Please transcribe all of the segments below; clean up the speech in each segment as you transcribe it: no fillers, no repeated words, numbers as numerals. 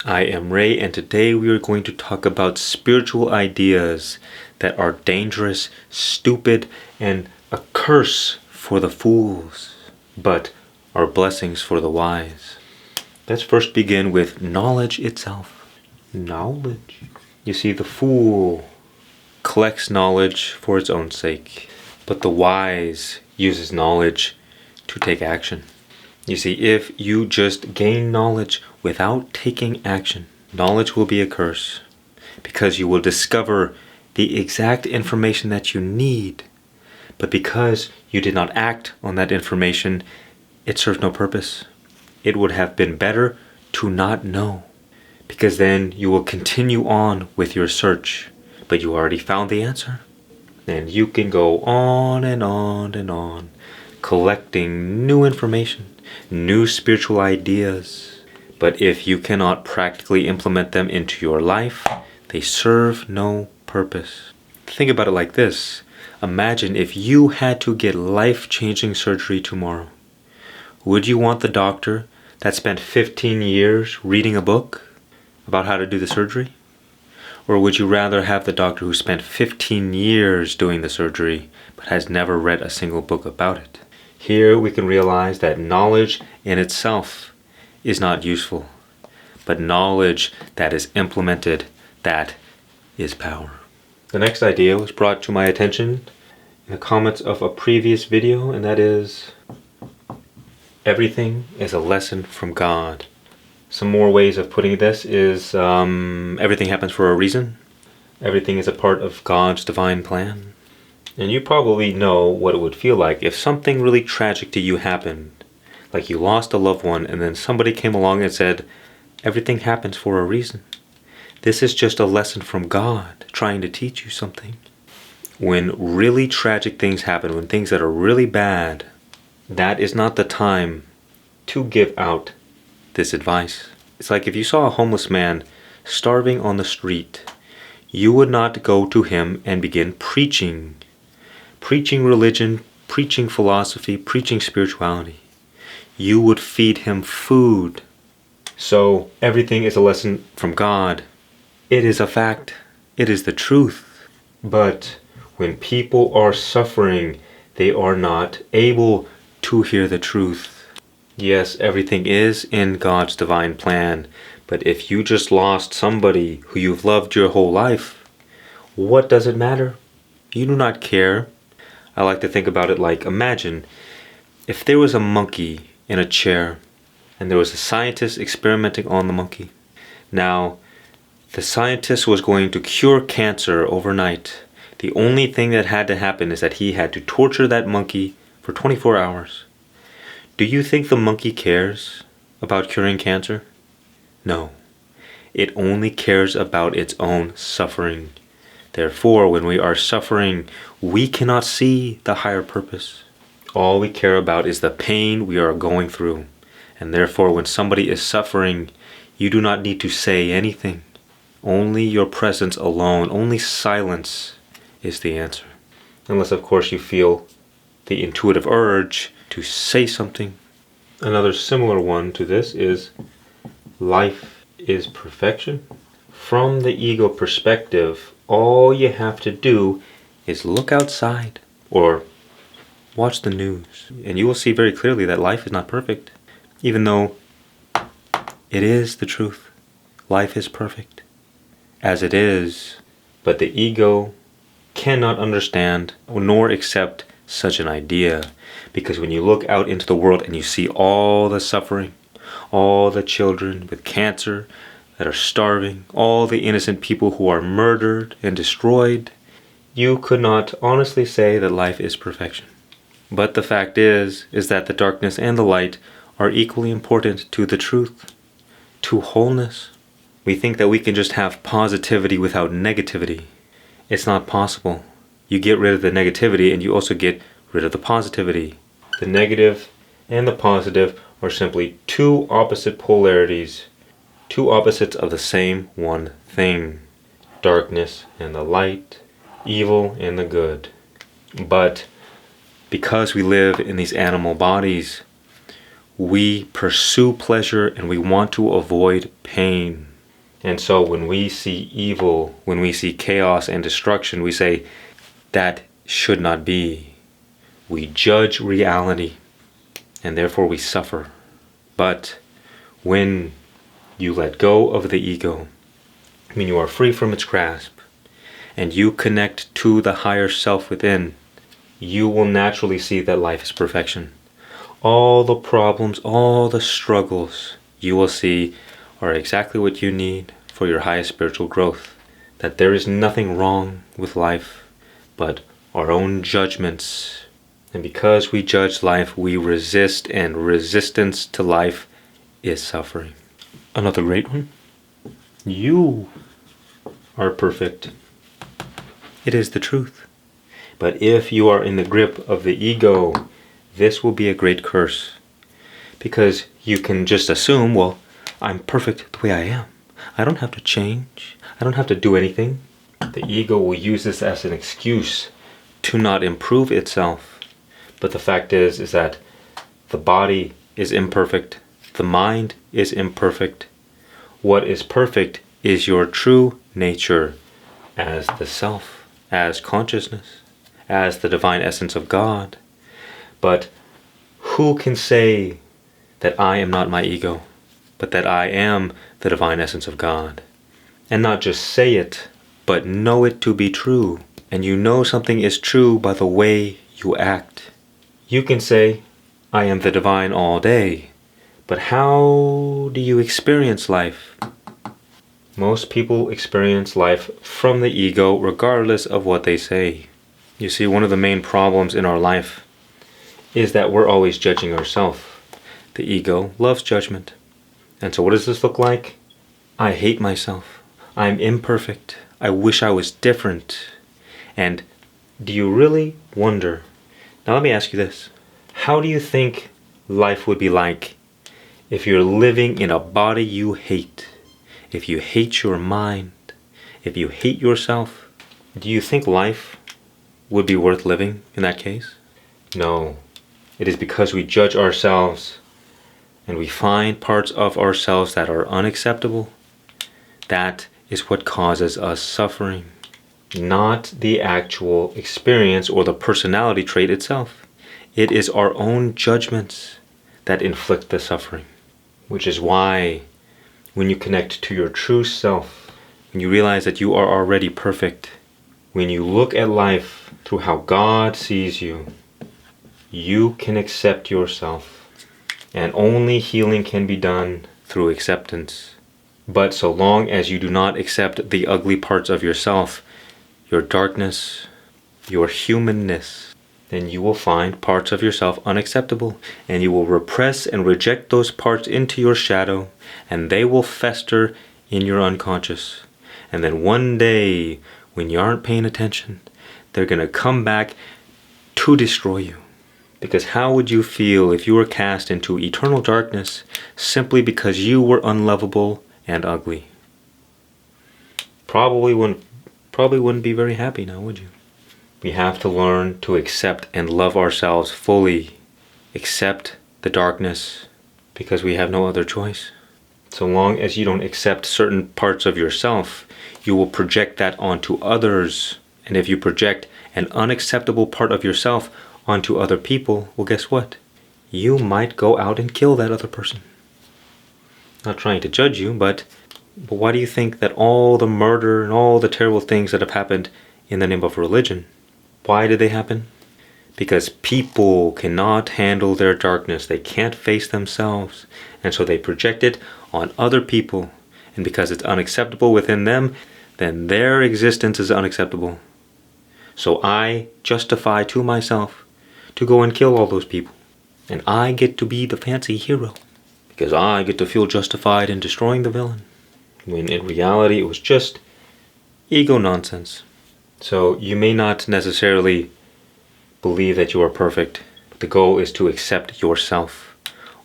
I am Ray, and today we are going to talk about spiritual ideas that are dangerous, stupid, and a curse for the fools, but are blessings for the wise. Let's first begin with knowledge itself. Knowledge. You see, the fool collects knowledge for its own sake, but the wise uses knowledge to take action. You see, if you just gain knowledge without taking action, knowledge will be a curse, because you will discover the exact information that you need, but because you did not act on that information, it serves no purpose. It would have been better to not know, because then you will continue on with your search, but you already found the answer. And you can go on and on and on, collecting new information, new spiritual ideas. But if you cannot practically implement them into your life, they serve no purpose. Think about it like this. Imagine if you had to get life-changing surgery tomorrow. Would you want the doctor that spent 15 years reading a book about how to do the surgery? Or would you rather have the doctor who spent 15 years doing the surgery but has never read a single book about it? Here we can realize that knowledge in itself is not useful, but knowledge that is implemented, that is power. The next idea was brought to my attention in the comments of a previous video, and that is, everything is a lesson from God. Some more ways of putting this is, everything happens for a reason. Everything is a part of God's divine plan. And you probably know what it would feel like if something really tragic to you happened. Like you lost a loved one and then somebody came along and said, everything happens for a reason. This is just a lesson from God trying to teach you something. When really tragic things happen, when things that are really bad, that is not the time to give out this advice. It's like if you saw a homeless man starving on the street, you would not go to him and begin preaching religion, preaching philosophy, preaching spirituality. You would feed him food. So everything is a lesson from God. It is a fact. It is the truth. But when people are suffering, they are not able to hear the truth. Yes, everything is in God's divine plan, but if you just lost somebody who you've loved your whole life, what does it matter? You do not care. I like to think about it like, imagine if there was a monkey in a chair and there was a scientist experimenting on the monkey. Now, the scientist was going to cure cancer overnight. The only thing that had to happen is that he had to torture that monkey for 24 hours. Do you think the monkey cares about curing cancer? No. It only cares about its own suffering. Therefore, when we are suffering, we cannot see the higher purpose. All we care about is the pain we are going through. And therefore, when somebody is suffering, you do not need to say anything. Only your presence alone, only silence is the answer. Unless, of course, you feel the intuitive urge to say something. Another similar one to this is, life is perfection. From the ego perspective, all you have to do is look outside or watch the news, and you will see very clearly that life is not perfect, even though it is the truth. Life is perfect as it is, but the ego cannot understand nor accept such an idea, because when you look out into the world and you see all the suffering, all the children with cancer that are starving, all the innocent people who are murdered and destroyed, you could not honestly say that life is perfection. But the fact is that the darkness and the light are equally important to the truth, to wholeness. We think that we can just have positivity without negativity. It's not possible. You get rid of the negativity and you also get rid of the positivity. The negative and the positive are simply two opposite polarities, two opposites of the same one thing. Darkness and the light, evil and the good. But because we live in these animal bodies, we pursue pleasure and we want to avoid pain. And so when we see evil, when we see chaos and destruction, we say, that should not be. We judge reality, and therefore we suffer. But when you let go of the ego, when you are free from its grasp, and you connect to the higher self within, you will naturally see that life is perfection. All the problems, all the struggles you will see are exactly what you need for your highest spiritual growth. That there is nothing wrong with life but our own judgments. And because we judge life, we resist, and resistance to life is suffering. Another great one. You are perfect. It is the truth. But if you are in the grip of the ego, this will be a great curse. Because you can just assume, well, I'm perfect the way I am. I don't have to change. I don't have to do anything. The ego will use this as an excuse to not improve itself. But the fact is that the body is imperfect. The mind is imperfect. What is perfect is your true nature as the self, as consciousness, as the divine essence of God. But who can say that I am not my ego, but that I am the divine essence of God? And not just say it, but know it to be true. And you know something is true by the way you act. You can say, I am the divine all day, but how do you experience life? Most people experience life from the ego regardless of what they say. You see, one of the main problems in our life is that we're always judging ourselves. The ego loves judgment. And so what does this look like? I hate myself. I'm imperfect. I wish I was different. And do you really wonder? Now let me ask you this. How do you think life would be like if you're living in a body you hate? If you hate your mind? If you hate yourself? Do you think life would be worth living in that case? No. It is because we judge ourselves and we find parts of ourselves that are unacceptable. That is what causes us suffering, not the actual experience or the personality trait itself. It is our own judgments that inflict the suffering, which is why when you connect to your true self, when you realize that you are already perfect, when you look at life through how God sees you, you can accept yourself. And only healing can be done through acceptance. But so long as you do not accept the ugly parts of yourself, your darkness, your humanness, then you will find parts of yourself unacceptable, and you will repress and reject those parts into your shadow, and they will fester in your unconscious. And then one day, when you aren't paying attention, they're going to come back to destroy you. Because how would you feel if you were cast into eternal darkness simply because you were unlovable and ugly? Probably wouldn't be very happy now, would you? We have to learn to accept and love ourselves fully. Accept the darkness because we have no other choice. So long as you don't accept certain parts of yourself, you will project that onto others. And if you project an unacceptable part of yourself onto other people, well, guess what? You might go out and kill that other person. Not trying to judge you, but why do you think that all the murder and all the terrible things that have happened in the name of religion, why did they happen? Because people cannot handle their darkness. They can't face themselves. And so they project it on other people. And because it's unacceptable within them, then their existence is unacceptable. So I justify to myself to go and kill all those people. And I get to be the fancy hero because I get to feel justified in destroying the villain. When in reality it was just ego nonsense. So you may not necessarily believe that you are perfect, but the goal is to accept yourself.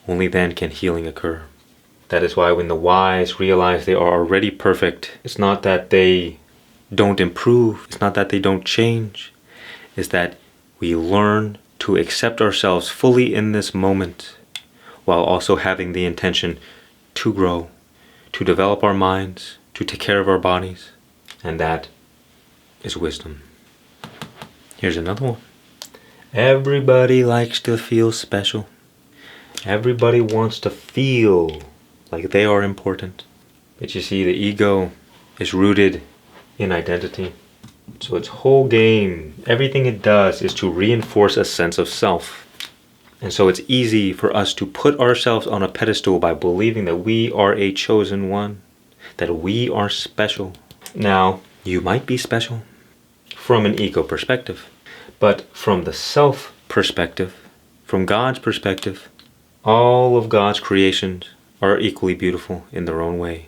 Only then can healing occur. That is why when the wise realize they are already perfect, it's not that they don't improve, it's not that they don't change, it's that we learn to accept ourselves fully in this moment, while also having the intention to grow, to develop our minds, to take care of our bodies, and that is wisdom. Here's another one. Everybody likes to feel special. Everybody wants to feel like they are important. But you see, the ego is rooted in identity. So its whole game, everything it does is to reinforce a sense of self. And so it's easy for us to put ourselves on a pedestal by believing that we are a chosen one, that we are special. Now, you might be special from an ego perspective, but from the self perspective, from God's perspective, all of God's creations are equally beautiful in their own way.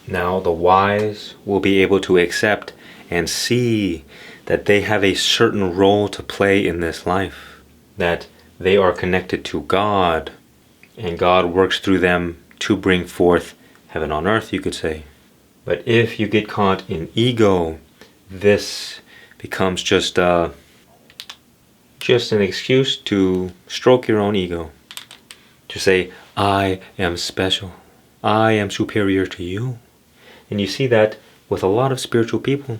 Now, the wise will be able to accept and see that they have a certain role to play in this life, that they are connected to God, and God works through them to bring forth heaven on earth, you could say. But if you get caught in ego, this becomes just an excuse to stroke your own ego, to say, I am special, I am superior to you. And you see that with a lot of spiritual people.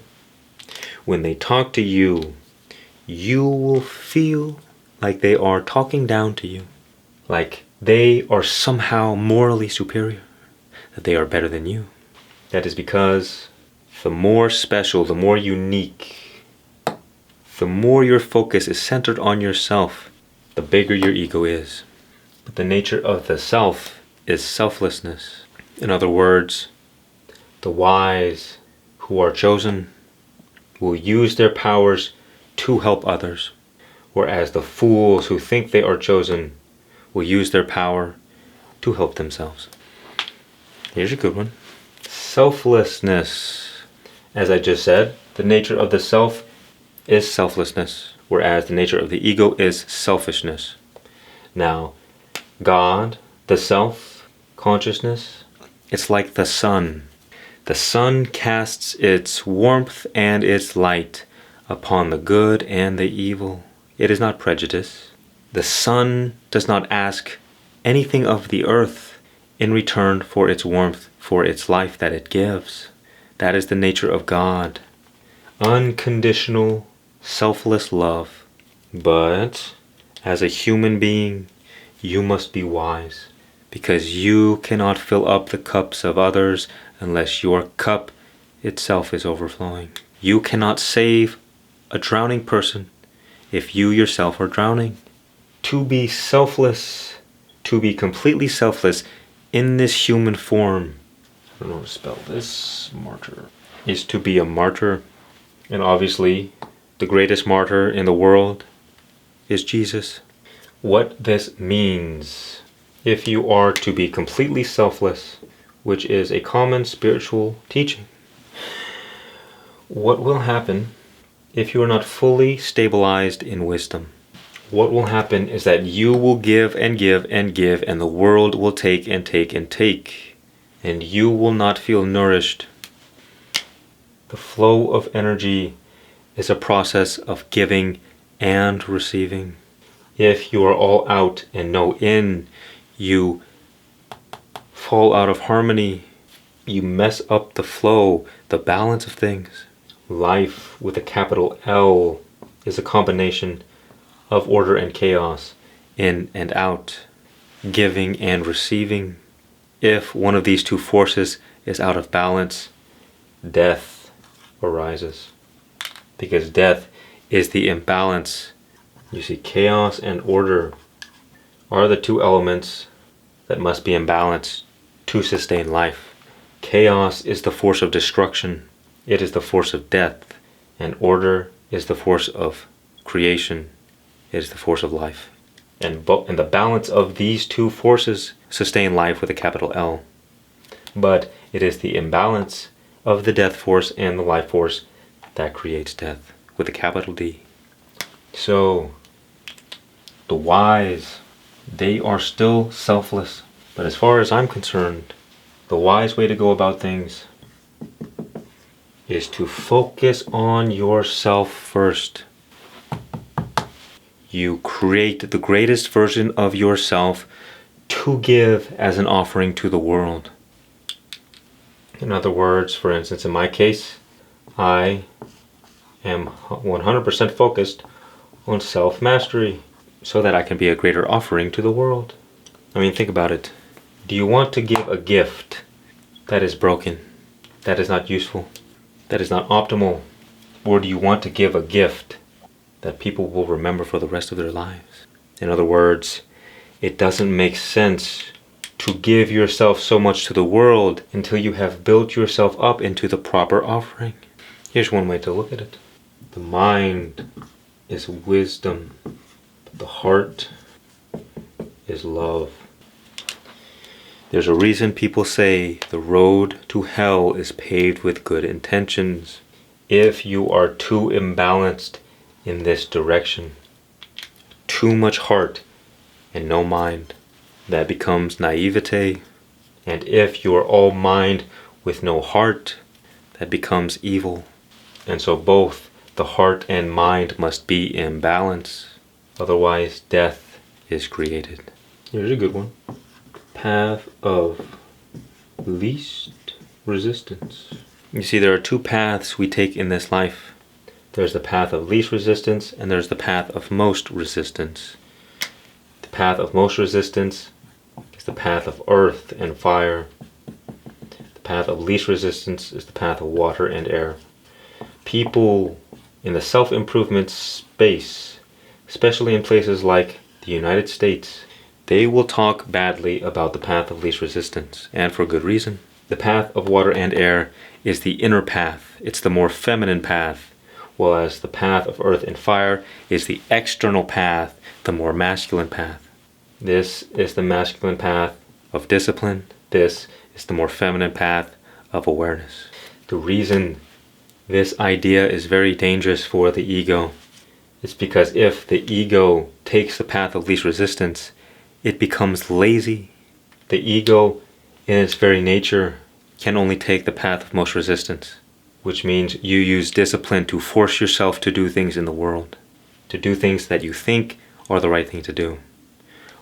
When they talk to you, you will feel like they are talking down to you, like they are somehow morally superior, that they are better than you. That is because the more special, the more unique, the more your focus is centered on yourself, the bigger your ego is. But the nature of the self is selflessness. In other words, the wise who are chosen will use their powers to help others, whereas the fools who think they are chosen will use their power to help themselves. Here's a good one. Selflessness. As I just said, the nature of the self is selflessness, whereas the nature of the ego is selfishness. Now, God, the self, consciousness, it's like the sun. The sun casts its warmth and its light upon the good and the evil. It is not prejudice. The sun does not ask anything of the earth in return for its warmth, for its life that it gives. That is the nature of God. Unconditional, selfless love. But as a human being, you must be wise, because you cannot fill up the cups of others unless your cup itself is overflowing. You cannot save a drowning person if you yourself are drowning. To be selfless, to be completely selfless in this human form, I don't know how to spell this, martyr, is to be a martyr. And obviously, the greatest martyr in the world is Jesus. What this means, if you are to be completely selfless, which is a common spiritual teaching, what will happen if you are not fully stabilized in wisdom? What will happen is that you will give and give and give, and the world will take and take and take, and you will not feel nourished. The flow of energy is a process of giving and receiving. If you are all out and no in, you fall out of harmony. You mess up the flow, the balance of things. Life with a capital L is a combination of order and chaos, in and out, giving and receiving. If one of these two forces is out of balance, death arises. Because death is the imbalance. You see, chaos and order are the two elements that must be in balance to sustain life. Chaos is the force of destruction. It is the force of death. And order is the force of creation. It is the force of life. And the balance of these two forces sustain life with a capital L. But it is the imbalance of the death force and the life force that creates death with a capital D. So, the wise, they are still selfless. But as far as I'm concerned, the wise way to go about things is to focus on yourself first. You create the greatest version of yourself to give as an offering to the world. In other words, for instance, in my case, I am 100% focused on self-mastery so that I can be a greater offering to the world. I mean, think about it. Do you want to give a gift that is broken, that is not useful, that is not optimal? Or do you want to give a gift that people will remember for the rest of their lives? In other words, it doesn't make sense to give yourself so much to the world until you have built yourself up into the proper offering. Here's one way to look at it. The mind is wisdom, but the heart is love. There's a reason people say the road to hell is paved with good intentions. If you are too imbalanced in this direction, too much heart and no mind, that becomes naivete. And if you are all mind with no heart, that becomes evil. And so both the heart and mind must be in balance. Otherwise, death is created. Here's a good one. Path of least resistance. You see, there are two paths we take in this life. There's the path of least resistance and there's the path of most resistance. The path of most resistance is the path of earth and fire. The path of least resistance is the path of water and air. People in the self-improvement space, especially in places like the United States, they will talk badly about the path of least resistance, and for good reason. The path of water and air is the inner path. It's the more feminine path, whereas the path of earth and fire is the external path, the more masculine path. This is the masculine path of discipline. This is the more feminine path of awareness. The reason this idea is very dangerous for the ego is because if the ego takes the path of least resistance, it becomes lazy. The ego, in its very nature, can only take the path of most resistance, which means you use discipline to force yourself to do things in the world, to do things that you think are the right thing to do.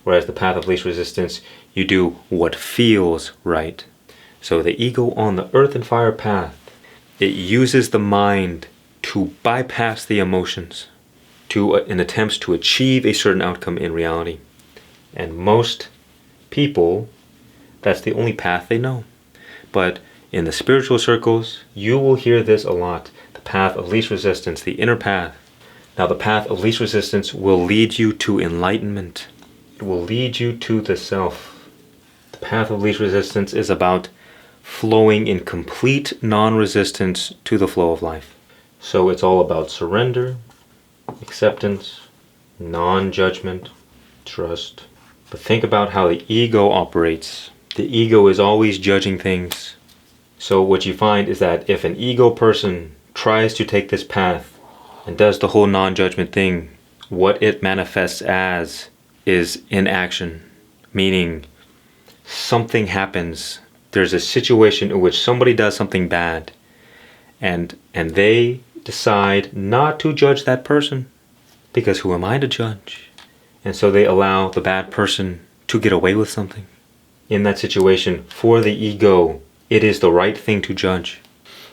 Whereas the path of least resistance, you do what feels right. So the ego on the earth and fire path, it uses the mind to bypass the emotions, in attempts to achieve a certain outcome in reality. And most people, that's the only path they know. But in the spiritual circles, you will hear this a lot. The path of least resistance, the inner path. Now the path of least resistance will lead you to enlightenment. It will lead you to the self. The path of least resistance is about flowing in complete non-resistance to the flow of life. So it's all about surrender, acceptance, non-judgment, trust. But think about how the ego operates. The ego is always judging things. So what you find is that if an ego person tries to take this path and does the whole non-judgment thing, what it manifests as is inaction, meaning something happens. There's a situation in which somebody does something bad and they decide not to judge that person because who am I to judge? And so they allow the bad person to get away with something. In that situation, for the ego, it is the right thing to judge.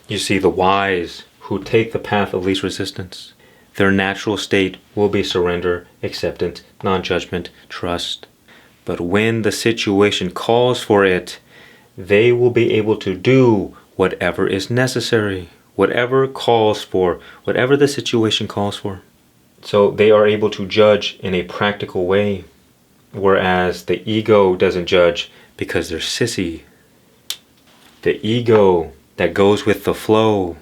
You see, the wise who take the path of least resistance, their natural state will be surrender, acceptance, non-judgment, trust. But when the situation calls for it, they will be able to do whatever is necessary, whatever the situation calls for. So they are able to judge in a practical way, whereas the ego doesn't judge because they're sissy. The ego that goes with the flow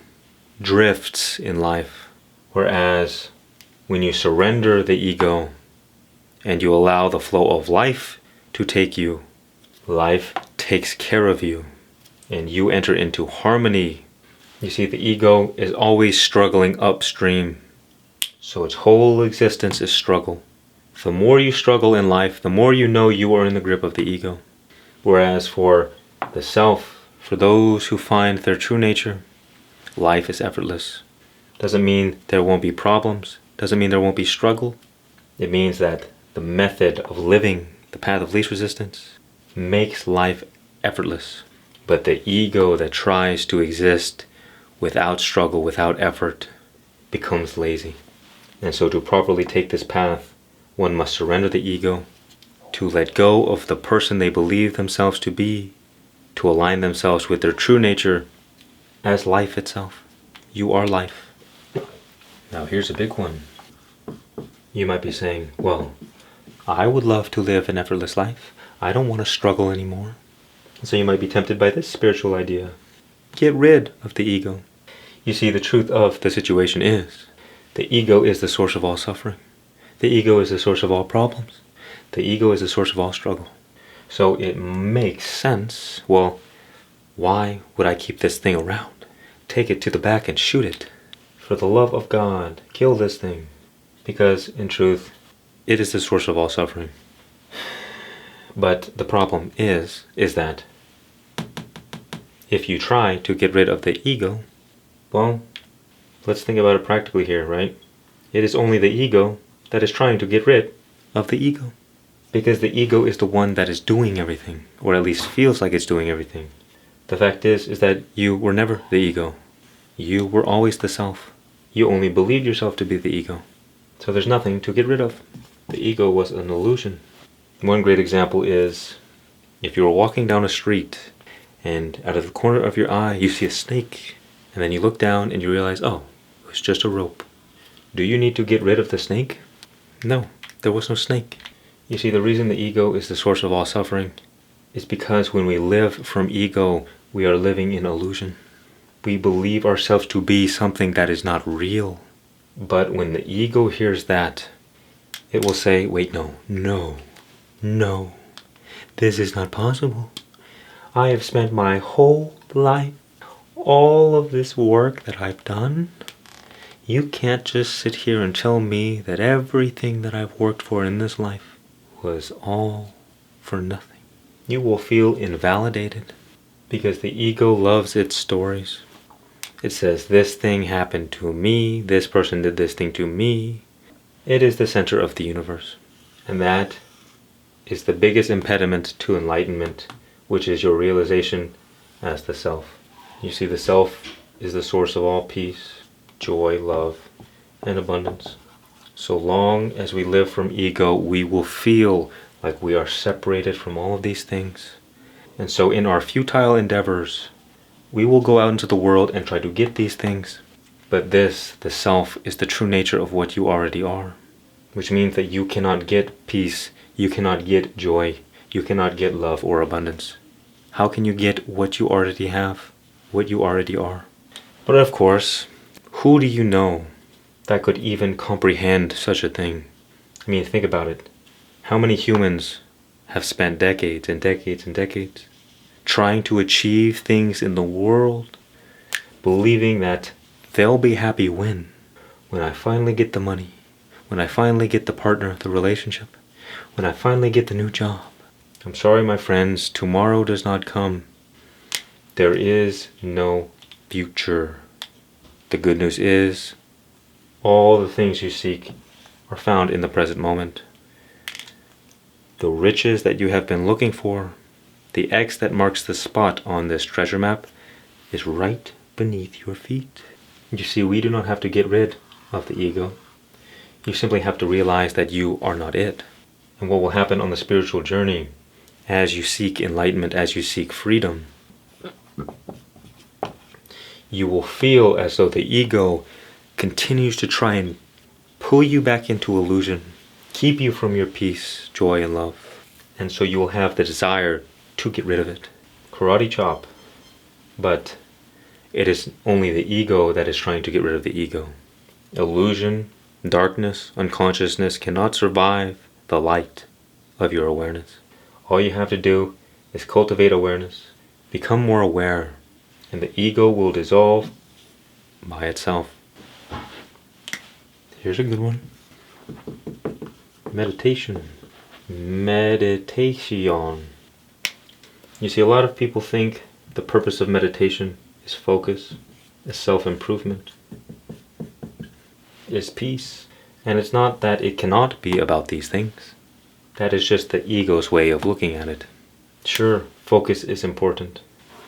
drifts in life, whereas when you surrender the ego and you allow the flow of life to take you, life takes care of you and you enter into harmony. You see, the ego is always struggling upstream. So its whole existence is struggle. The more you struggle in life, the more you know you are in the grip of the ego. Whereas for the self, for those who find their true nature, life is effortless. Doesn't mean there won't be problems. Doesn't mean there won't be struggle. It means that the method of living, the path of least resistance, makes life effortless. But the ego that tries to exist without struggle, without effort, becomes lazy. And so to properly take this path, one must surrender the ego, to let go of the person they believe themselves to be, to align themselves with their true nature as life itself. You are life. Now here's a big one. You might be saying, well, I would love to live an effortless life. I don't want to struggle anymore. So you might be tempted by this spiritual idea. Get rid of the ego. You see, the truth of the situation is, the ego is the source of all suffering. The ego is the source of all problems. The ego is the source of all struggle. So it makes sense. Well, why would I keep this thing around? Take it to the back and shoot it. For the love of God, kill this thing. Because, in truth, it is the source of all suffering. But the problem is that if you try to get rid of the ego, well, let's think about it practically here, right? It is only the ego that is trying to get rid of the ego. Because the ego is the one that is doing everything, or at least feels like it's doing everything. The fact is that you were never the ego. You were always the self. You only believed yourself to be the ego. So there's nothing to get rid of. The ego was an illusion. One great example is if you were walking down a street and out of the corner of your eye you see a snake, and then you look down and you realize, oh, it was just a rope. Do you need to get rid of the snake? No, there was no snake. You see, the reason the ego is the source of all suffering is because when we live from ego, we are living in illusion. We believe ourselves to be something that is not real. But when the ego hears that, it will say, wait, no, this is not possible. I have spent my whole life, all of this work that I've done. You can't just sit here and tell me that everything that I've worked for in this life was all for nothing. You will feel invalidated because the ego loves its stories. It says, this thing happened to me, this person did this thing to me. It is the center of the universe. And that is the biggest impediment to enlightenment, which is your realization as the self. You see, the self is the source of all peace, joy, love, and abundance. So long as we live from ego, we will feel like we are separated from all of these things. And so in our futile endeavors, we will go out into the world and try to get these things. But this, the self, is the true nature of what you already are. Which means that you cannot get peace, you cannot get joy, you cannot get love or abundance. How can you get what you already have, what you already are? But of course, who do you know that could even comprehend such a thing? I mean, think about it. How many humans have spent decades and decades and decades trying to achieve things in the world, believing that they'll be happy when I finally get the money, when I finally get the partner, the relationship, when I finally get the new job. I'm sorry, my friends, tomorrow does not come. There is no future. The good news is, all the things you seek are found in the present moment. The riches that you have been looking for, the X that marks the spot on this treasure map, is right beneath your feet. You see, we do not have to get rid of the ego. You simply have to realize that you are not it. And what will happen on the spiritual journey, as you seek enlightenment, as you seek freedom, you will feel as though the ego continues to try and pull you back into illusion, keep you from your peace, joy, and love. And so you will have the desire to get rid of it. Karate chop. But it is only the ego that is trying to get rid of the ego. Illusion, darkness, unconsciousness cannot survive the light of your awareness. All you have to do is cultivate awareness, become more aware, and the ego will dissolve by itself. Here's a good one. Meditation. Meditation. You see, a lot of people think the purpose of meditation is focus, is self-improvement, is peace. And it's not that it cannot be about these things. That is just the ego's way of looking at it. Sure, focus is important.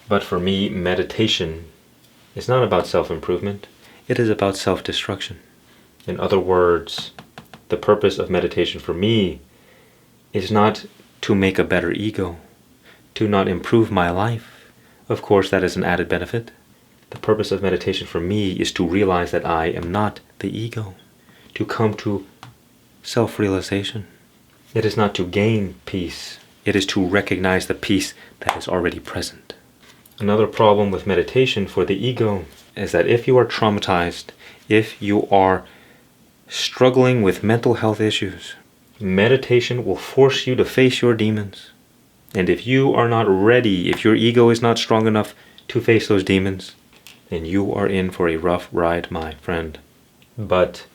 But for me, meditation is not about self-improvement. It is about self-destruction. In other words, the purpose of meditation for me is not to make a better ego, to not improve my life. Of course, that is an added benefit. The purpose of meditation for me is to realize that I am not the ego, to come to self-realization. It is not to gain peace. It is to recognize the peace that is already present. Another problem with meditation for the ego is that if you are traumatized, if you are struggling with mental health issues, meditation will force you to face your demons. And if you are not ready, if your ego is not strong enough to face those demons, then you are in for a rough ride, my friend. But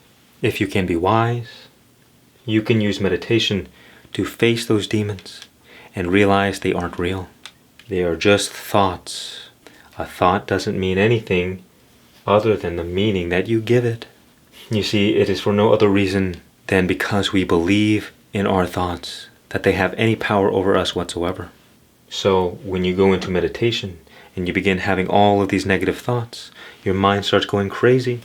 if you can be wise, you can use meditation to face those demons and realize they aren't real. They are just thoughts. A thought doesn't mean anything other than the meaning that you give it. You see, it is for no other reason than because we believe in our thoughts, that they have any power over us whatsoever. So when you go into meditation and you begin having all of these negative thoughts, your mind starts going crazy.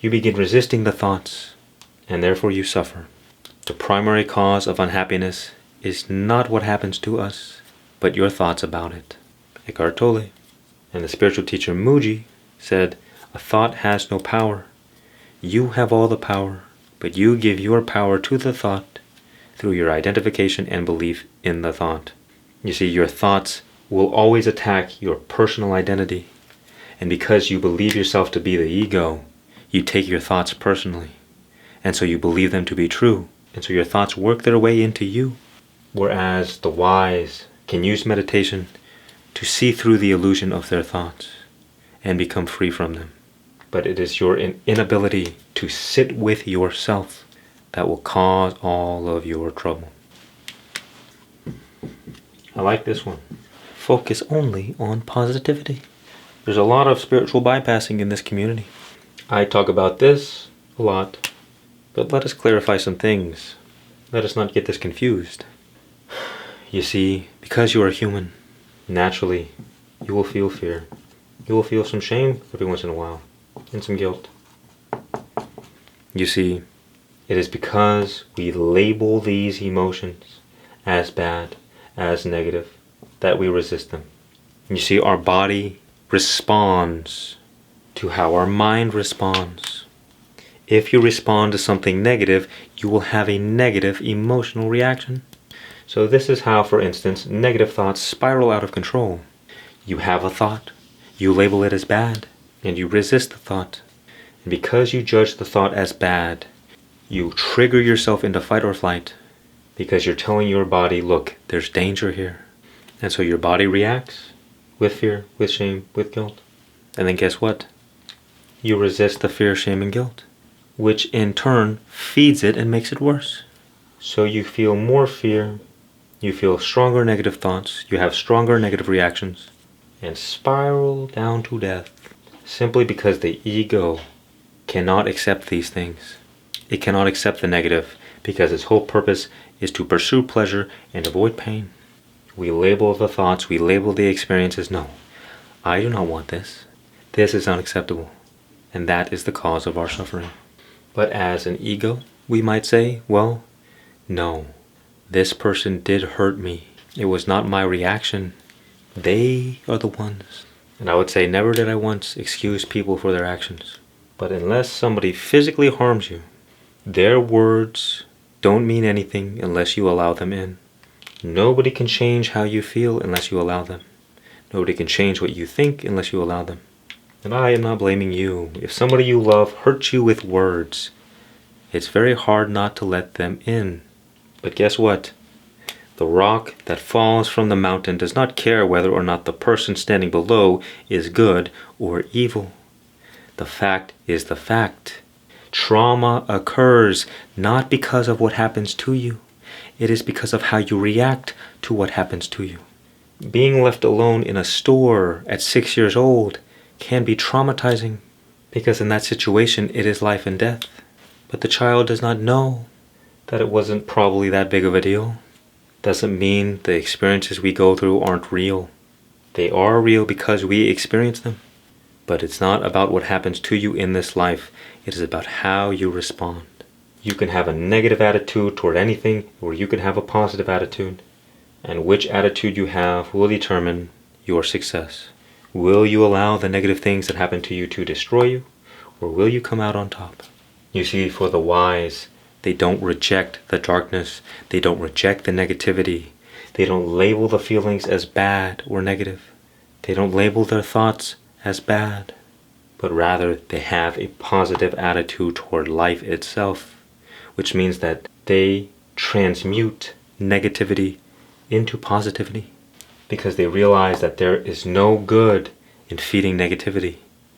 You begin resisting the thoughts, and therefore you suffer. The primary cause of unhappiness is not what happens to us, but your thoughts about it. Eckhart Tolle. And the spiritual teacher Muji said, a thought has no power. You have all the power, but you give your power to the thought through your identification and belief in the thought. You see, your thoughts will always attack your personal identity. And because you believe yourself to be the ego, you take your thoughts personally. And so you believe them to be true. And so your thoughts work their way into you. Whereas the wise can use meditation to see through the illusion of their thoughts and become free from them. But it is your inability to sit with yourself that will cause all of your trouble. I like this one. Focus only on positivity. There's a lot of spiritual bypassing in this community. I talk about this a lot, but let us clarify some things. Let us not get this confused. You see, because you are human, naturally, you will feel fear. You will feel some shame every once in a while, and some guilt. You see, it is because we label these emotions as bad, as negative, that we resist them. You see, our body responds to how our mind responds. If you respond to something negative, you will have a negative emotional reaction. So this is how, for instance, negative thoughts spiral out of control. You have a thought, you label it as bad, and you resist the thought. And because you judge the thought as bad, you trigger yourself into fight or flight because you're telling your body, look, there's danger here. And so your body reacts with fear, with shame, with guilt. And then guess what? You resist the fear, shame, and guilt, which in turn feeds it and makes it worse. So you feel more fear, you feel stronger negative thoughts, you have stronger negative reactions, and spiral down to death simply because the ego cannot accept these things. It cannot accept the negative because its whole purpose is to pursue pleasure and avoid pain. We label the thoughts, we label the experiences. No, I do not want this. This is unacceptable. And that is the cause of our suffering. But as an ego, we might say, well, no, this person did hurt me. It was not my reaction. They are the ones. And I would say, never did I once excuse people for their actions. But unless somebody physically harms you, their words don't mean anything unless you allow them in. Nobody can change how you feel unless you allow them. Nobody can change what you think unless you allow them. And I am not blaming you. If somebody you love hurts you with words, it's very hard not to let them in. But guess what? The rock that falls from the mountain does not care whether or not the person standing below is good or evil. The fact is the fact. Trauma occurs not because of what happens to you. It is because of how you react to what happens to you. Being left alone in a store at 6 years old can be traumatizing because in that situation it is life and death. But the child does not know that it wasn't probably that big of a deal. Doesn't mean the experiences we go through aren't real. They are real because we experience them. But it's not about what happens to you in this life. It is about how you respond. You can have a negative attitude toward anything, or you can have a positive attitude. And which attitude you have will determine your success. Will you allow the negative things that happen to you to destroy you, or will you come out on top? You see, for the wise, they don't reject the darkness. They don't reject the negativity. They don't label the feelings as bad or negative. They don't label their thoughts as bad. But rather, they have a positive attitude toward life itself, which means that they transmute negativity into positivity, because they realize that there is no good in feeding negativity.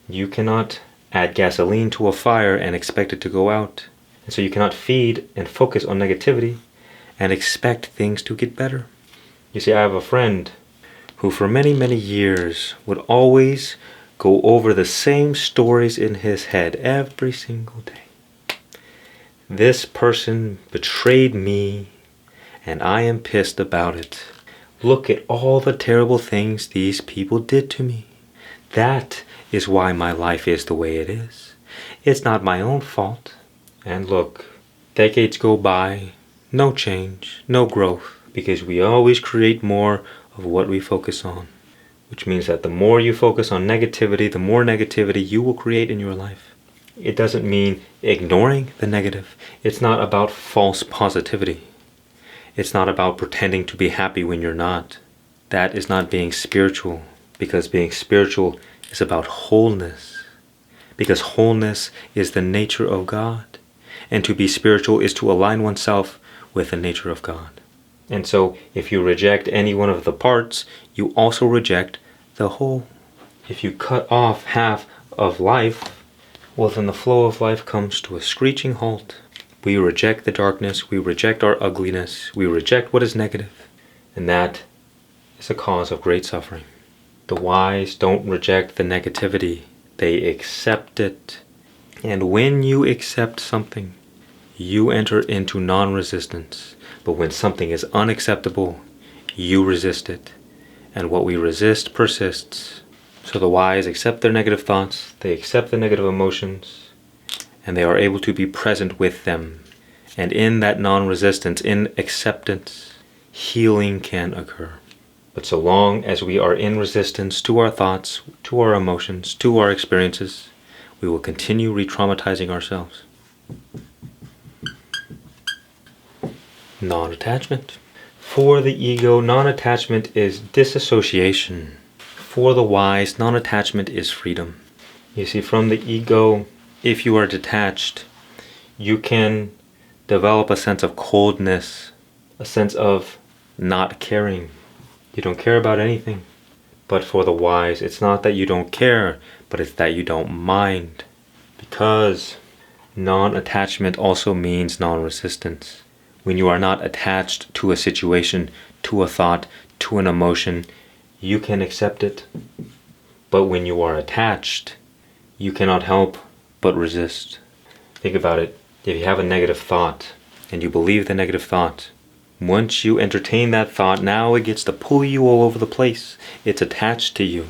You cannot add gasoline to a fire and expect it to go out. And so you cannot feed and focus on negativity and expect things to get better. You see, I have a friend who for many, many years would always go over the same stories in his head every single day. This person betrayed me, and I am pissed about it. Look at all the terrible things these people did to me. That is why my life is the way it is. It's not my own fault. And look, decades go by, no change, no growth, because we always create more of what we focus on. Which means that the more you focus on negativity, the more negativity you will create in your life. It doesn't mean ignoring the negative. It's not about false positivity. It's not about pretending to be happy when you're not. That is not being spiritual, because being spiritual is about wholeness. Because wholeness is the nature of God. And to be spiritual is to align oneself with the nature of God. And so, if you reject any one of the parts, you also reject the whole. If you cut off half of life, well, then the flow of life comes to a screeching halt. We reject the darkness, we reject our ugliness, we reject what is negative, and that is a cause of great suffering. The wise don't reject the negativity, they accept it. And when you accept something, you enter into non-resistance. But when something is unacceptable, you resist it. And what we resist persists. So the wise accept their negative thoughts, they accept the negative emotions, and they are able to be present with them. And in that non-resistance, in acceptance, healing can occur. But so long as we are in resistance to our thoughts, to our emotions, to our experiences, we will continue re-traumatizing ourselves. Non-attachment. For the ego, non-attachment is disassociation. For the wise, non-attachment is freedom. You see, from the ego, if you are detached, you can develop a sense of coldness, a sense of not caring. You don't care about anything. But for the wise, it's not that you don't care, but it's that you don't mind. Because non-attachment also means non-resistance. When you are not attached to a situation, to a thought, to an emotion, you can accept it. But when you are attached, you cannot help but resist. Think about it. If you have a negative thought and you believe the negative thought, once you entertain that thought, now it gets to pull you all over the place. It's attached to you.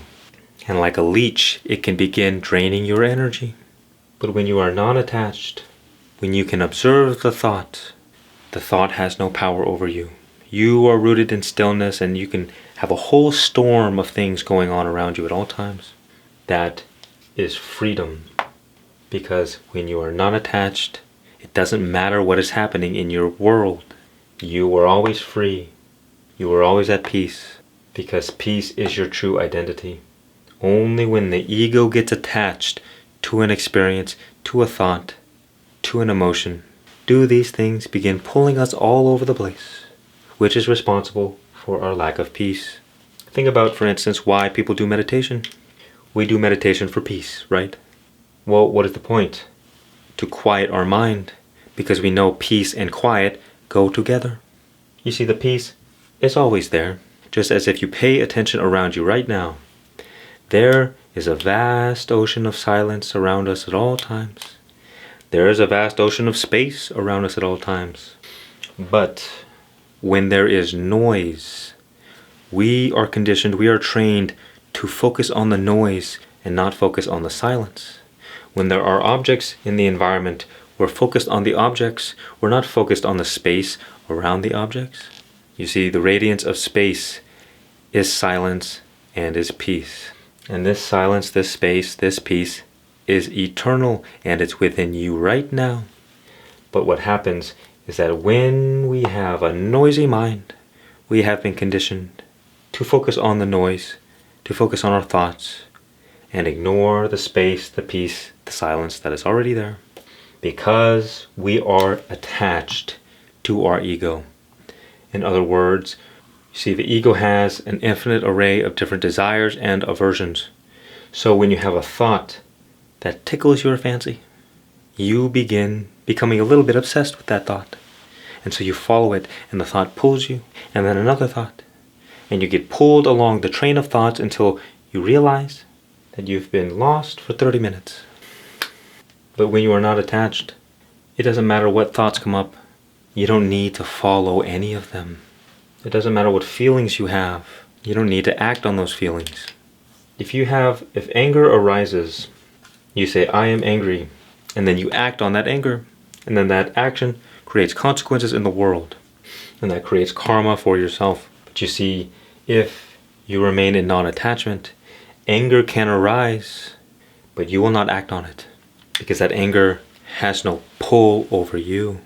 And like a leech, it can begin draining your energy. But when you are non-attached, when you can observe the thought has no power over you. You are rooted in stillness, and you can have a whole storm of things going on around you at all times. That is freedom. Because when you are not attached, it doesn't matter what is happening in your world. You are always free. You are always at peace. Because peace is your true identity. Only when the ego gets attached to an experience, to a thought, to an emotion, do these things begin pulling us all over the place, which is responsible for our lack of peace. Think about, for instance, why people do meditation. We do meditation for peace, right? Well, what is the point? To quiet our mind, because we know peace and quiet go together. You see, the peace is always there, just as if you pay attention around you right now. There is a vast ocean of silence around us at all times. There is a vast ocean of space around us at all times. But when there is noise, we are conditioned, we are trained to focus on the noise and not focus on the silence. When there are objects in the environment, we're focused on the objects. We're not focused on the space around the objects. You see, the radiance of space is silence and is peace. And this silence, this space, this peace is eternal, and it's within you right now. But what happens is that when we have a noisy mind, we have been conditioned to focus on the noise, to focus on our thoughts, and ignore the space, the peace, the silence that is already there, because we are attached to our ego. In other words, you see, the ego has an infinite array of different desires and aversions. So when you have a thought that tickles your fancy, you begin becoming a little bit obsessed with that thought. And so you follow it, and the thought pulls you, and then another thought. And you get pulled along the train of thoughts until you realize that you've been lost for 30 minutes. But when you are not attached, it doesn't matter what thoughts come up. You don't need to follow any of them. It doesn't matter what feelings you have. You don't need to act on those feelings. If anger arises, you say, I am angry, and then you act on that anger, and then that action creates consequences in the world, and that creates karma for yourself. But you see, if you remain in non-attachment, anger can arise, but you will not act on it, because that anger has no pull over you,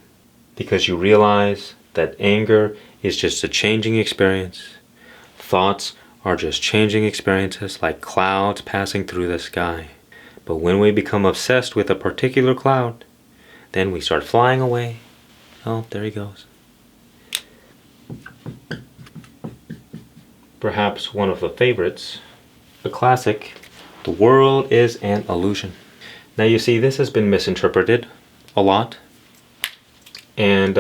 because you realize that anger is just a changing experience. Thoughts are just changing experiences, like clouds passing through the sky. But when we become obsessed with a particular cloud, then we start flying away. Oh, there he goes. Perhaps one of the favorites, the classic, the world is an illusion. Now you see, this has been misinterpreted a lot. And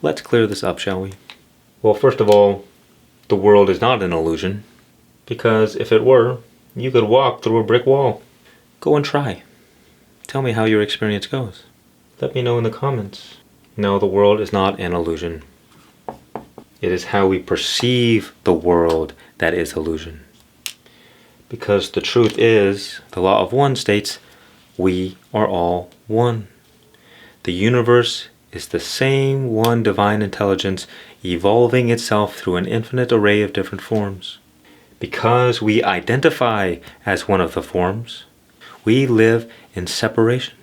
let's clear this up, shall we? Well, first of all, the world is not an illusion, because if it were, you could walk through a brick wall. Go and try. Tell me how your experience goes. Let me know in the comments. No, the world is not an illusion. It is how we perceive the world that is illusion. Because the truth is, the law of one states, we are all one. The universe is the same one divine intelligence evolving itself through an infinite array of different forms. Because we identify as one of the forms, we live in separation,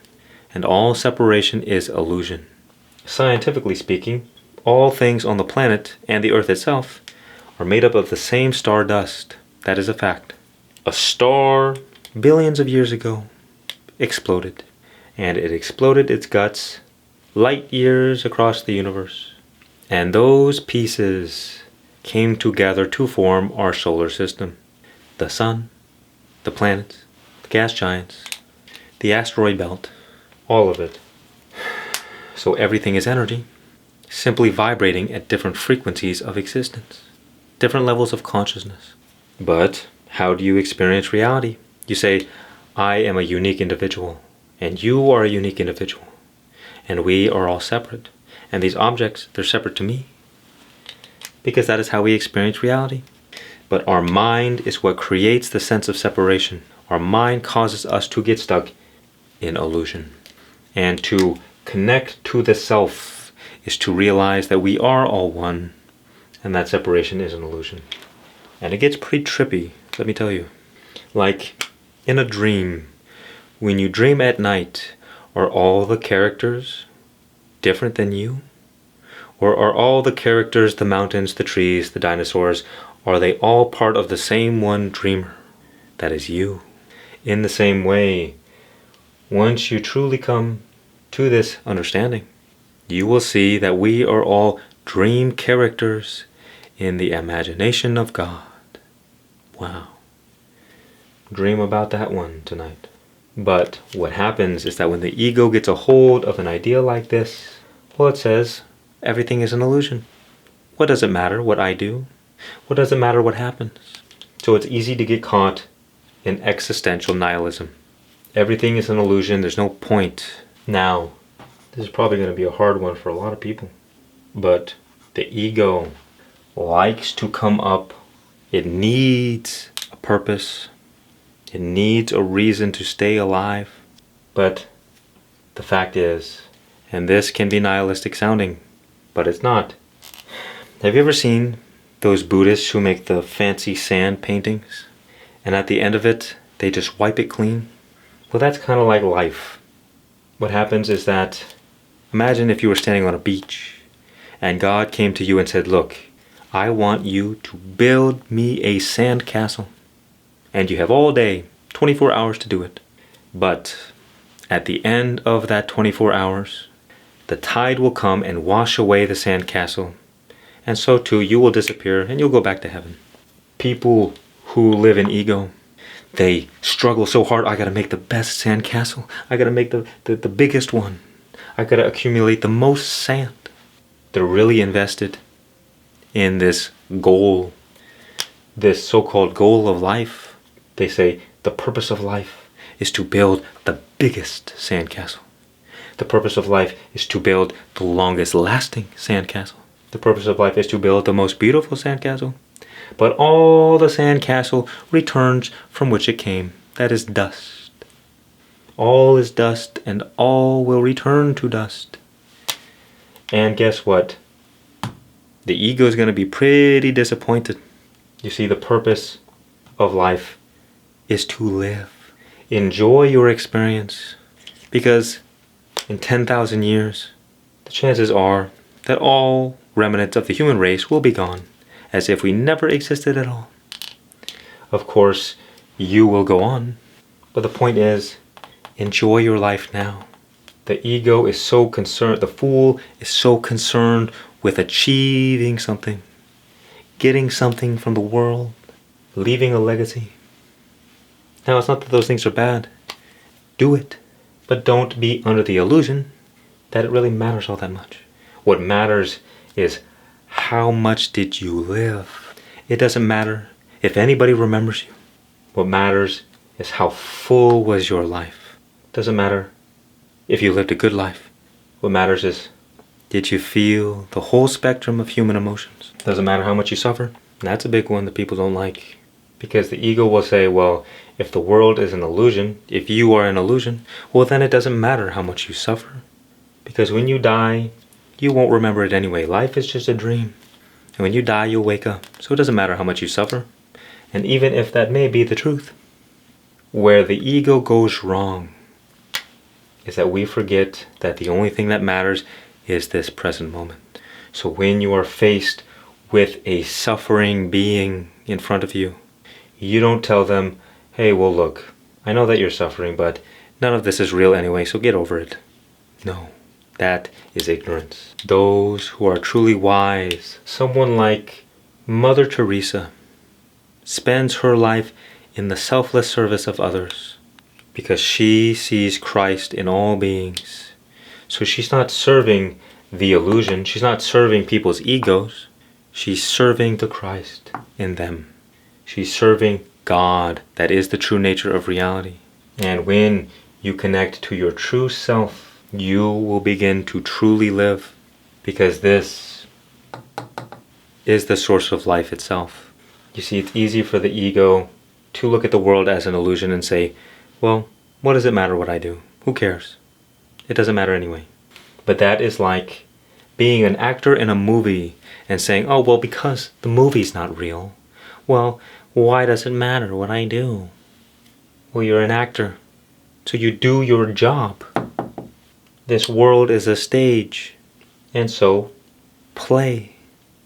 and all separation is illusion. Scientifically speaking, all things on the planet and the earth itself are made up of the same stardust. That is a fact. A star, billions of years ago, exploded, and it exploded its guts light years across the universe. And those pieces came together to form our solar system. The sun, the planets, the gas giants, the asteroid belt, all of it. So everything is energy, simply vibrating at different frequencies of existence, different levels of consciousness. But how do you experience reality? You say, I am a unique individual, and you are a unique individual, and we are all separate. And these objects, they're separate to me, because that is how we experience reality. But our mind is what creates the sense of separation. Our mind causes us to get stuck in illusion. And to connect to the self is to realize that we are all one, and that separation is an illusion. And it gets pretty trippy, let me tell you. Like in a dream, when you dream at night, are all the characters different than you? Or are all the characters, the mountains, the trees, the dinosaurs, are they all part of the same one dreamer? That is you. In the same way, once you truly come to this understanding, you will see that we are all dream characters in the imagination of God. Wow. Dream about that one tonight. But what happens is that when the ego gets a hold of an idea like this, well, it says, everything is an illusion. What does it matter what I do? What does it matter what happens? So it's easy to get caught in existential nihilism. Everything is an illusion, there's no point. Now, this is probably going to be a hard one for a lot of people. But the ego likes to come up. It needs a purpose. It needs a reason to stay alive. But the fact is, and this can be nihilistic sounding, but it's not. Have you ever seen those Buddhists who make the fancy sand paintings? And at the end of it, they just wipe it clean? Well, that's kind of like life. What happens is that, imagine if you were standing on a beach and God came to you and said, look, I want you to build me a sand castle. And you have all day, 24 hours to do it. But at the end of that 24 hours, the tide will come and wash away the sand castle. And so too, you will disappear and you'll go back to heaven. People who live in ego, they struggle so hard. I gotta make the best sand castle. I gotta make the biggest one. I gotta accumulate the most sand. They're really invested in this goal, this so-called goal of life. They say the purpose of life is to build the biggest sandcastle. The purpose of life is to build the longest lasting sandcastle. The purpose of life is to build the most beautiful sandcastle. But all the sandcastle returns from which it came. That is dust. All is dust and all will return to dust. And guess what? The ego is going to be pretty disappointed. You see, the purpose of life is to live. Enjoy your experience. Because in 10,000 years, the chances are that all remnants of the human race will be gone, as if we never existed at all. Of course, you will go on. But the point is, enjoy your life now. The ego is so concerned, the fool is so concerned with achieving something, getting something from the world, leaving a legacy. Now, it's not that those things are bad. Do it. But don't be under the illusion that it really matters all that much. What matters is how much did you live. It doesn't matter if anybody remembers you. What matters is how full was your life. It doesn't matter if you lived a good life. What matters is, did you feel the whole spectrum of human emotions? It doesn't matter how much you suffer. That's a big one that people don't like. Because the ego will say, well, if the world is an illusion, if you are an illusion, well then it doesn't matter how much you suffer. Because when you die, you won't remember it anyway. Life is just a dream. And when you die, you'll wake up. So it doesn't matter how much you suffer. And even if that may be the truth, where the ego goes wrong is that we forget that the only thing that matters is this present moment. So when you are faced with a suffering being in front of you, you don't tell them, hey, well look, I know that you're suffering, but none of this is real anyway, so get over it. No, that is ignorance. Those who are truly wise, someone like Mother Teresa, spends her life in the selfless service of others because she sees Christ in all beings. So she's not serving the illusion, she's not serving people's egos, she's serving the Christ in them. She's serving God, that is the true nature of reality. And when you connect to your true self, you will begin to truly live, because this is the source of life itself. You see, it's easy for the ego to look at the world as an illusion and say, well, what does it matter what I do? Who cares? It doesn't matter anyway. But that is like being an actor in a movie and saying, oh, well, because the movie's not real, well, why does it matter what I do? Well, you're an actor, so you do your job. This world is a stage, and so play.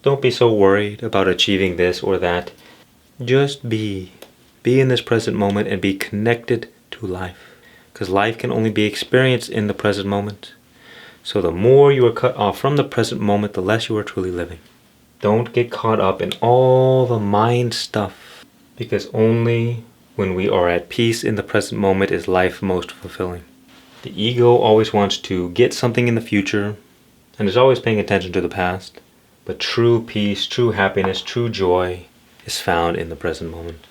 Don't be so worried about achieving this or that. Just be. Be in this present moment and be connected to life. Because life can only be experienced in the present moment. So the more you are cut off from the present moment, the less you are truly living. Don't get caught up in all the mind stuff. Because only when we are at peace in the present moment is life most fulfilling. The ego always wants to get something in the future and is always paying attention to the past. But true peace, true happiness, true joy is found in the present moment.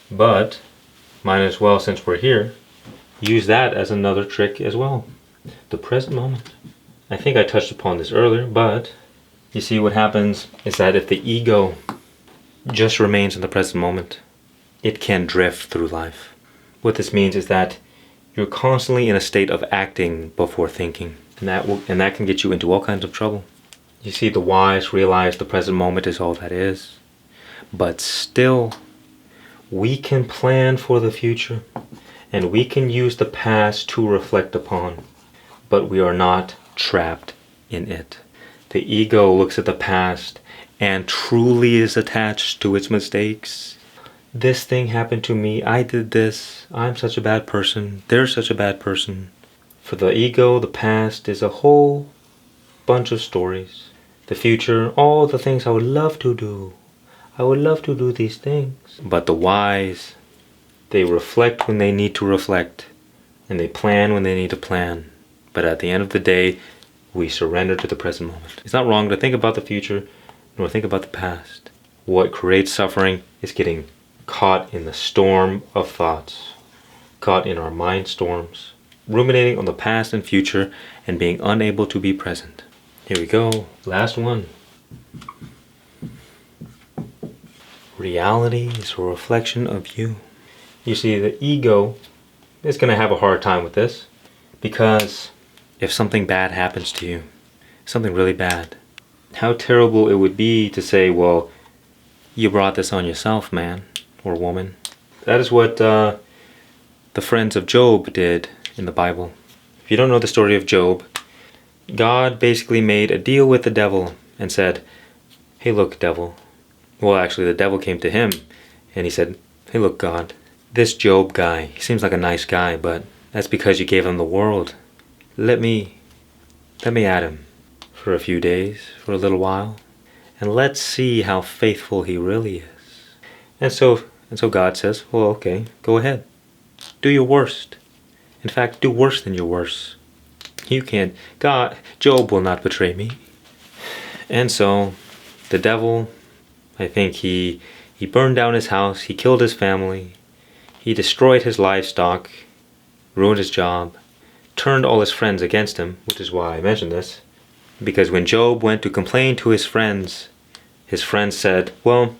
But might as well, since we're here, use that as another trick as well. The present moment. I think I touched upon this earlier, but you see what happens is that if the ego just remains in the present moment, it can drift through life. What this means is that you're constantly in a state of acting before thinking, and that can get you into all kinds of trouble. You see, the wise realize the present moment is all that is, but still, we can plan for the future, and we can use the past to reflect upon, but we are not trapped in it. The ego looks at the past and truly is attached to its mistakes. This thing happened to me, I did this, I'm such a bad person, they're such a bad person. For the ego, the past is a whole bunch of stories. The future, all the things I would love to do. I would love to do these things. But the wise, they reflect when they need to reflect, and they plan when they need to plan. But at the end of the day, we surrender to the present moment. It's not wrong to think about the future, nor think about the past. What creates suffering is getting caught in the storm of thoughts, caught in our mind storms, ruminating on the past and future, and being unable to be present. Here we go, last one. Reality is a reflection of you. You see, the ego is going to have a hard time with this, because if something bad happens to you, something really bad, how terrible it would be to say, well, you brought this on yourself, man or woman. That is what the friends of Job did in the Bible. If you don't know the story of Job, God basically made a deal with the devil and said, hey, look, devil. Well, actually, the devil came to him and he said, hey, look, God, this Job guy, he seems like a nice guy, but that's because you gave him the world. Let me at him for a few days, for a little while, and let's see how faithful he really is. And so God says, well, okay, go ahead. Do your worst. In fact, do worse than your worst. You can't. Job will not betray me. And so the devil, I think he burned down his house, he killed his family, he destroyed his livestock, ruined his job, turned all his friends against him, which is why I mentioned this. Because when Job went to complain to his friends said, well,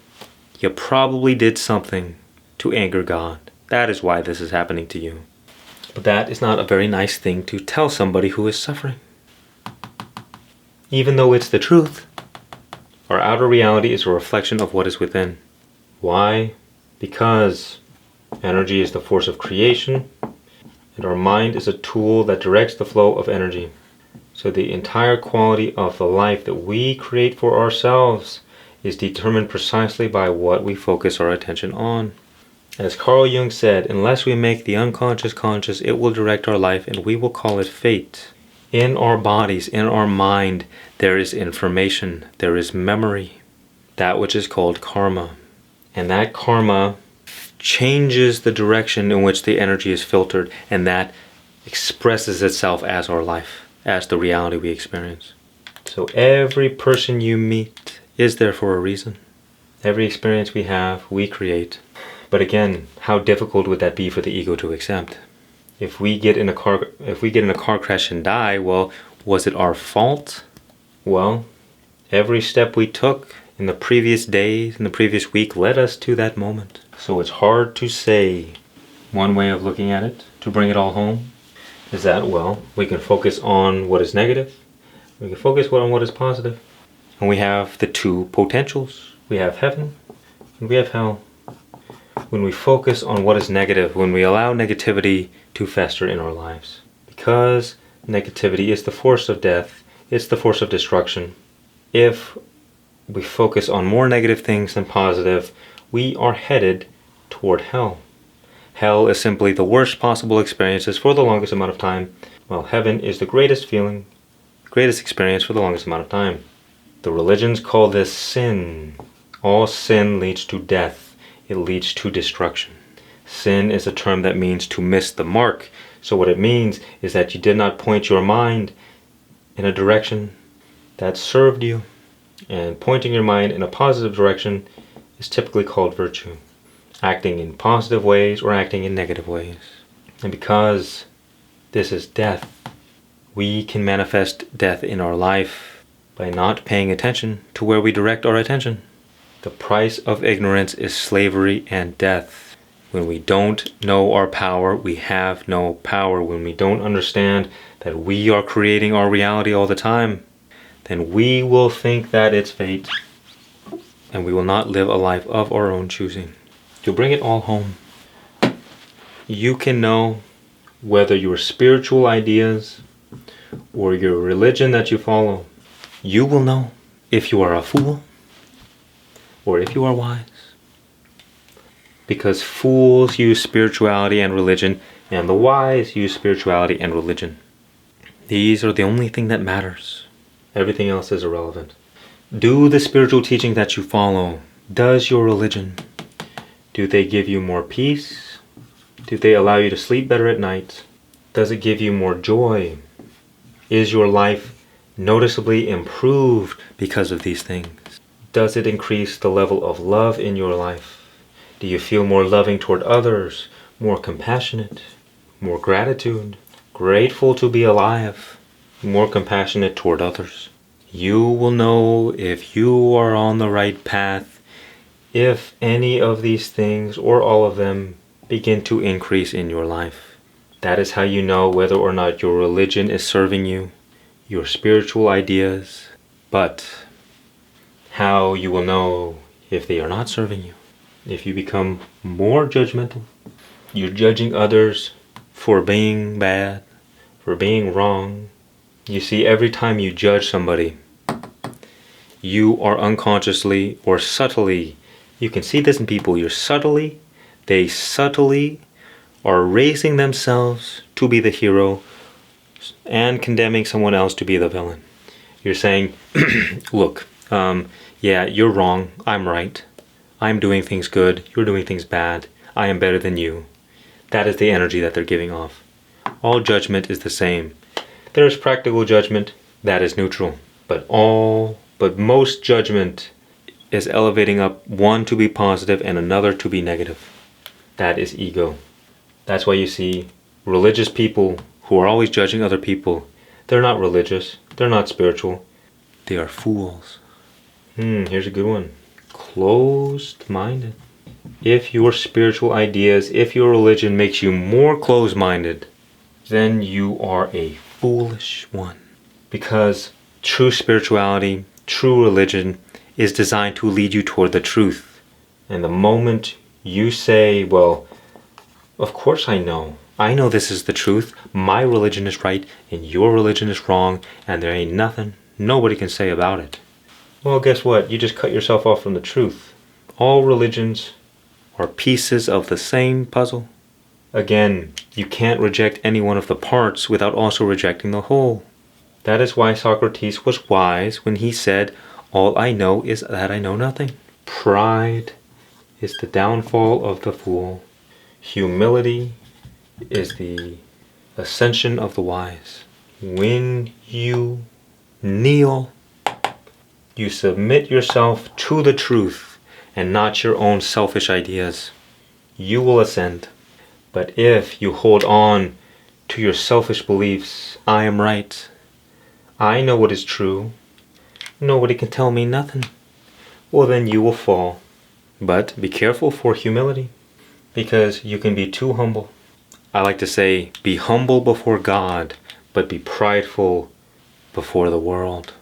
you probably did something to anger God. That is why this is happening to you. But that is not a very nice thing to tell somebody who is suffering. Even though it's the truth, our outer reality is a reflection of what is within. Why? Because energy is the force of creation, and our mind is a tool that directs the flow of energy. So the entire quality of the life that we create for ourselves is determined precisely by what we focus our attention on. As Carl Jung said, unless we make the unconscious conscious, it will direct our life and we will call it fate. In our bodies, in our mind, there is information, there is memory, that which is called karma. And that karma changes the direction in which the energy is filtered, and that expresses itself as our life, as the reality we experience. So every person you meet is there for a reason. Every experience we have, we create. But again, how difficult would that be for the ego to accept? If we get in a car crash and die, well, was it our fault? Well, every step we took in the previous days, in the previous week, led us to that moment. So it's hard to say. One way of looking at it, to bring it all home, is that, well, we can focus on what is negative, we can focus on what is positive, and we have the two potentials. We have heaven, and we have hell. When we focus on what is negative, when we allow negativity to fester in our lives, because negativity is the force of death, it's the force of destruction. If we focus on more negative things than positive, we are headed toward hell. Hell is simply the worst possible experiences for the longest amount of time, while heaven is the greatest feeling, greatest experience for the longest amount of time. The religions call this sin. All sin leads to death. It leads to destruction. Sin is a term that means to miss the mark. So what it means is that you did not point your mind in a direction that served you. And pointing your mind in a positive direction is typically called virtue. Acting in positive ways or acting in negative ways. And because this is death, we can manifest death in our life by not paying attention to where we direct our attention. The price of ignorance is slavery and death. When we don't know our power, we have no power. When we don't understand that we are creating our reality all the time, then we will think that it's fate, and we will not live a life of our own choosing. To bring it all home, you can know whether your spiritual ideas or your religion that you follow, you will know if you are a fool or if you are wise. Because fools use spirituality and religion, and the wise use spirituality and religion. These are the only thing that matters. Everything else is irrelevant. Do the spiritual teaching that you follow, does your religion, do they give you more peace? Do they allow you to sleep better at night? Does it give you more joy? Is your life noticeably improved because of these things? Does it increase the level of love in your life? Do you feel more loving toward others, more compassionate, more gratitude, grateful to be alive, more compassionate toward others? You will know if you are on the right path if any of these things or all of them begin to increase in your life. That is how you know whether or not your religion is serving you, your spiritual ideas, but how you will know if they are not serving you. If you become more judgmental, you're judging others for being bad, for being wrong. You see, every time you judge somebody, you are unconsciously or subtly, you can see this in people, they subtly are raising themselves to be the hero and condemning someone else to be the villain. You're saying, look, yeah, you're wrong, I'm right. I'm doing things good, you're doing things bad, I am better than you. That is the energy that they're giving off. All judgment is the same. There is practical judgment, that is neutral. But most judgment is elevating up one to be positive and another to be negative. That is ego. That's why you see religious people who are always judging other people. They're not religious, they're not spiritual. They are fools. Here's a good one. Closed-minded. If your spiritual ideas, if your religion makes you more closed-minded, then you are a foolish one. Because true spirituality, true religion is designed to lead you toward the truth. And the moment you say, well, of course I know this is the truth, my religion is right and your religion is wrong, and there ain't nothing nobody can say about it. Well, guess what? You just cut yourself off from the truth. All religions are pieces of the same puzzle. Again, you can't reject any one of the parts without also rejecting the whole. That is why Socrates was wise when he said, all I know is that I know nothing. Pride is the downfall of the fool. Humility is the ascension of the wise. When you kneel, you submit yourself to the truth and not your own selfish ideas. You will ascend. But if you hold on to your selfish beliefs, I am right, I know what is true, nobody can tell me nothing, well then you will fall. But be careful for humility, because you can be too humble. I like to say, be humble before God, but be prideful before the world.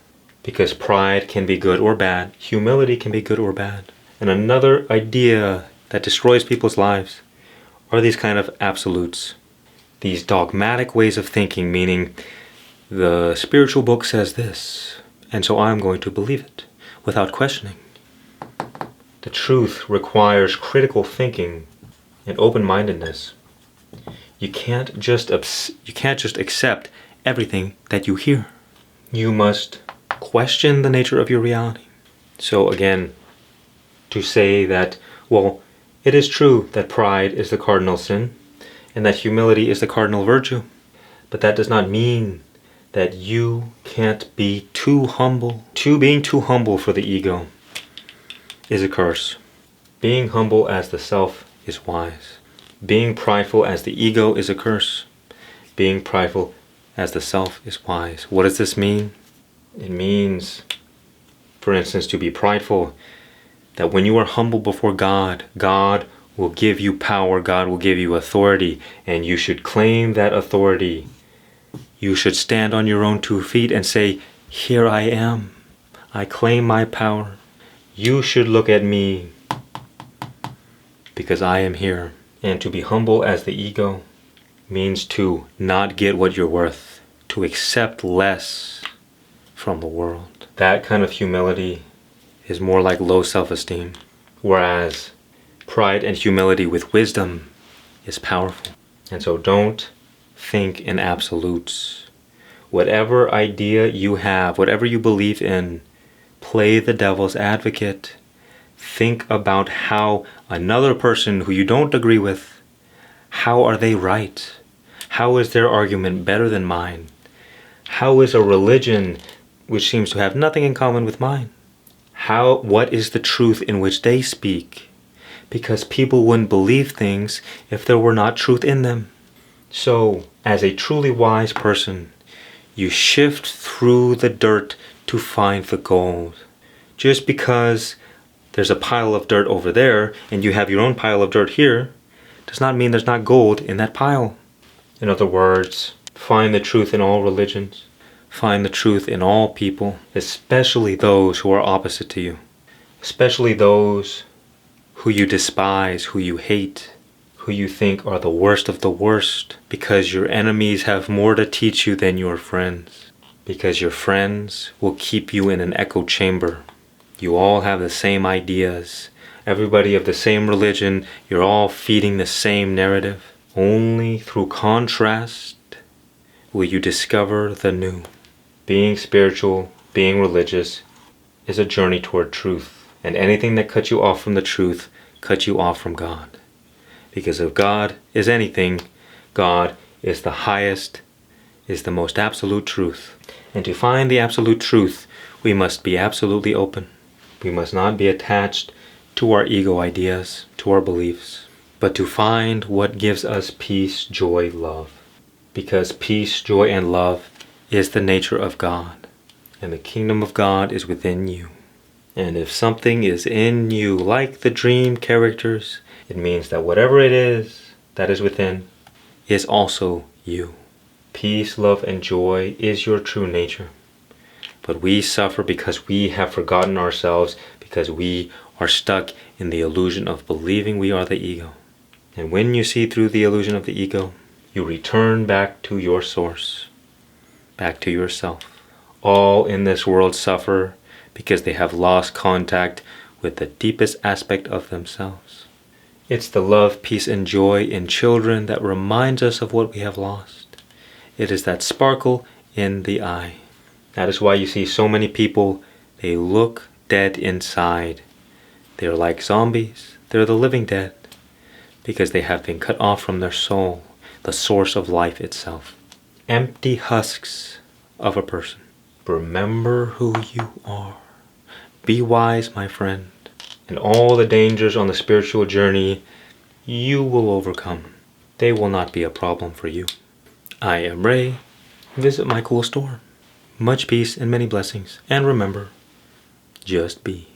Because pride can be good or bad. Humility can be good or bad. And another idea that destroys people's lives are these kind of absolutes. These dogmatic ways of thinking, meaning the spiritual book says this, and so I'm going to believe it without questioning. The truth requires critical thinking and open-mindedness. You can't just accept everything that you hear. You must question the nature of your reality. So again, to say that, well, it is true that pride is the cardinal sin and that humility is the cardinal virtue, but that does not mean that you can't be too humble. Being too humble for the ego is a curse. Being humble as the self is wise. Being prideful as the ego is a curse. Being prideful as the self is wise. What does this mean? It means, for instance, to be prideful, that when you are humble before God, God will give you power. God will give you authority, and you should claim that authority. You should stand on your own 2 feet and say, here I am. I claim my power. You should look at me because I am here. And to be humble as the ego means to not get what you're worth, to accept less from the world. That kind of humility is more like low self-esteem, whereas pride and humility with wisdom is powerful. And so don't think in absolutes. Whatever idea you have, whatever you believe in, play the devil's advocate. Think about how another person who you don't agree with, how are they right? How is their argument better than mine? How is a religion which seems to have nothing in common with mine? What is the truth in which they speak? Because people wouldn't believe things if there were not truth in them. So, as a truly wise person, you shift through the dirt to find the gold. Just because there's a pile of dirt over there and you have your own pile of dirt here, does not mean there's not gold in that pile. In other words, find the truth in all religions. Find the truth in all people, especially those who are opposite to you. Especially those who you despise, who you hate, who you think are the worst of the worst, because your enemies have more to teach you than your friends. Because your friends will keep you in an echo chamber. You all have the same ideas. Everybody of the same religion, you're all feeding the same narrative. Only through contrast will you discover the new. Being spiritual, being religious, is a journey toward truth. And anything that cuts you off from the truth, cuts you off from God. Because if God is anything, God is the highest, is the most absolute truth. And to find the absolute truth, we must be absolutely open. We must not be attached to our ego ideas, to our beliefs, but to find what gives us peace, joy, love. Because peace, joy, and love is the nature of God, and the kingdom of God is within you. And if something is in you, like the dream characters, it means that whatever it is that is within is also you. Peace, love, and joy is your true nature. But we suffer because we have forgotten ourselves, because we are stuck in the illusion of believing we are the ego. And when you see through the illusion of the ego, you return back to your source, back to yourself. All in this world suffer because they have lost contact with the deepest aspect of themselves. It's the love, peace, and joy in children that reminds us of what we have lost. It is that sparkle in the eye. That is why you see so many people, they look dead inside. They're like zombies. They're the living dead because they have been cut off from their soul, the source of life itself. Empty husks of a person. Remember who you are. Be wise, my friend. And all the dangers on the spiritual journey, you will overcome. They will not be a problem for you. I am Ray. Visit my cool store. Much peace and many blessings. And remember, just be.